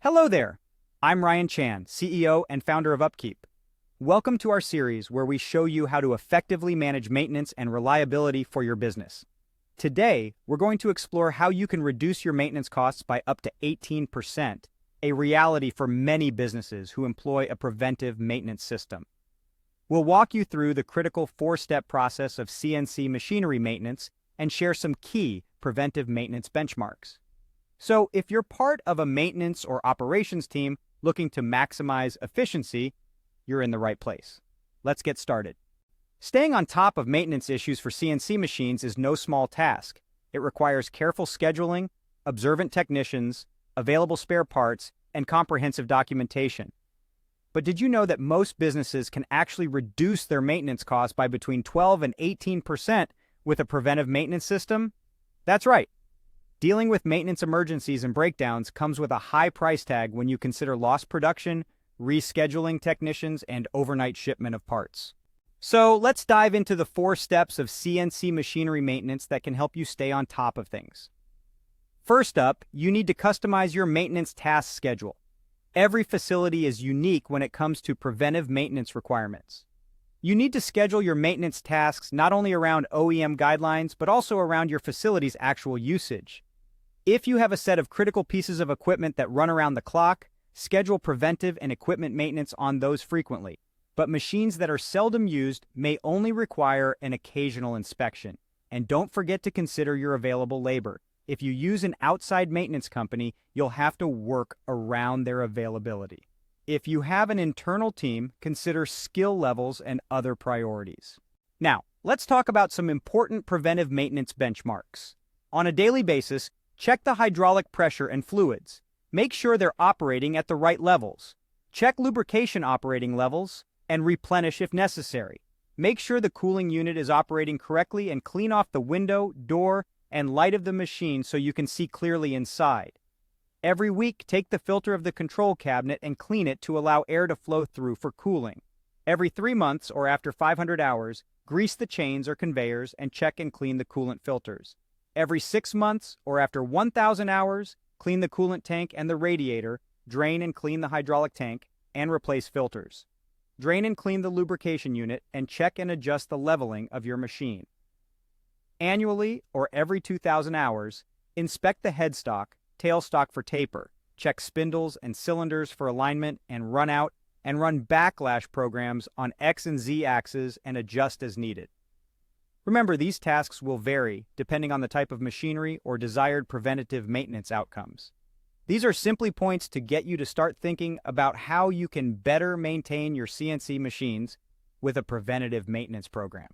Hello there. I'm Ryan Chan, CEO and founder of UpKeep. Welcome to our series where we show you how to effectively manage maintenance and reliability for your business. Today, we're going to explore how you can reduce your maintenance costs by up to 18%, a reality for many businesses who employ a preventive maintenance system. We'll walk you through the critical four-step process of CNC machinery maintenance and share some key preventive maintenance benchmarks. So if you're part of a maintenance or operations team looking to maximize efficiency, you're in the right place. Let's get started. Staying on top of maintenance issues for CNC machines is no small task. It requires careful scheduling, observant technicians, available spare parts, and comprehensive documentation. But did you know that most businesses can actually reduce their maintenance costs by between 12 and 18% with a preventive maintenance system? That's right. Dealing with maintenance emergencies and breakdowns comes with a high price tag when you consider lost production, rescheduling technicians, and overnight shipment of parts. So let's dive into the 4 steps of CNC machinery maintenance that can help you stay on top of things. First up, you need to customize your maintenance task schedule. Every facility is unique when it comes to preventive maintenance requirements. You need to schedule your maintenance tasks not only around OEM guidelines, but also around your facility's actual usage. If you have a set of critical pieces of equipment that run around the clock, schedule preventive and equipment maintenance on those frequently. But machines that are seldom used may only require an occasional inspection. And don't forget to consider your available labor. If you use an outside maintenance company, you'll have to work around their availability. If you have an internal team, consider skill levels and other priorities. Now, let's talk about some important preventive maintenance benchmarks. On a daily basis, check the hydraulic pressure and fluids. Make sure they're operating at the right levels. Check lubrication operating levels and replenish if necessary. Make sure the cooling unit is operating correctly and clean off the window, door, and light of the machine so you can see clearly inside. Every week, take the filter of the control cabinet and clean it to allow air to flow through for cooling. Every 3 months or after 500 hours, grease the chains or conveyors and check and clean the coolant filters. Every 6 months or after 1,000 hours, clean the coolant tank and the radiator, drain and clean the hydraulic tank, and replace filters. Drain and clean the lubrication unit and check and adjust the leveling of your machine. Annually or every 2,000 hours, inspect the headstock, tailstock for taper, check spindles and cylinders for alignment and run out, and run backlash programs on X and Z axes and adjust as needed. Remember, these tasks will vary depending on the type of machinery or desired preventative maintenance outcomes. These are simply points to get you to start thinking about how you can better maintain your CNC machines with a preventative maintenance program.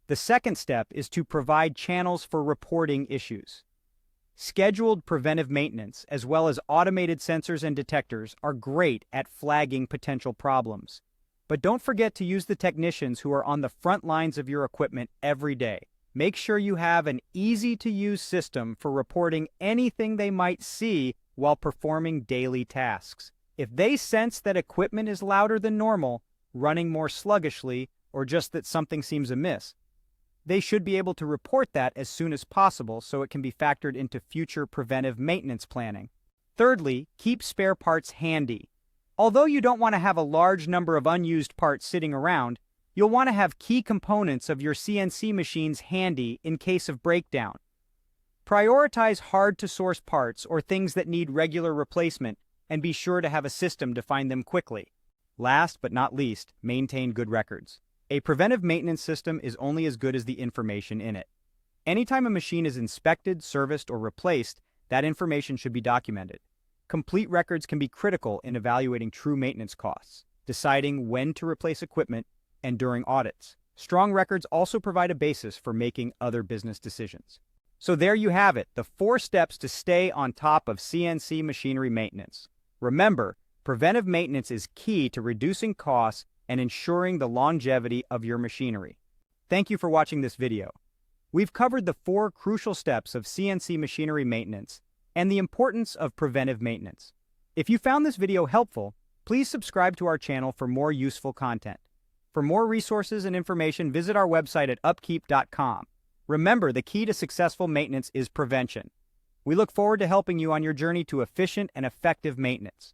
The second step is to provide channels for reporting issues. Scheduled preventive maintenance, as well as automated sensors and detectors, are great at flagging potential problems. But don't forget to use the technicians who are on the front lines of your equipment every day. Make sure you have an easy-to-use system for reporting anything they might see while performing daily tasks. If they sense that equipment is louder than normal, running more sluggishly, or just that something seems amiss, they should be able to report that as soon as possible so it can be factored into future preventive maintenance planning. Thirdly, keep spare parts handy. Although you don't want to have a large number of unused parts sitting around, you'll want to have key components of your CNC machines handy in case of breakdown. Prioritize hard-to-source parts or things that need regular replacement, and be sure to have a system to find them quickly. Last but not least, maintain good records. A preventive maintenance system is only as good as the information in it. Anytime a machine is inspected, serviced, or replaced, that information should be documented. Complete records can be critical in evaluating true maintenance costs, deciding when to replace equipment, and during audits. Strong records also provide a basis for making other business decisions. So there you have it, the 4 steps to stay on top of CNC machinery maintenance. Remember, preventive maintenance is key to reducing costs and ensuring the longevity of your machinery. Thank you for watching this video. We've covered the 4 crucial steps of CNC machinery maintenance and the importance of preventive maintenance. If you found this video helpful, please subscribe to our channel for more useful content. For more resources and information, visit our website at upkeep.com. Remember, the key to successful maintenance is prevention. We look forward to helping you on your journey to efficient and effective maintenance.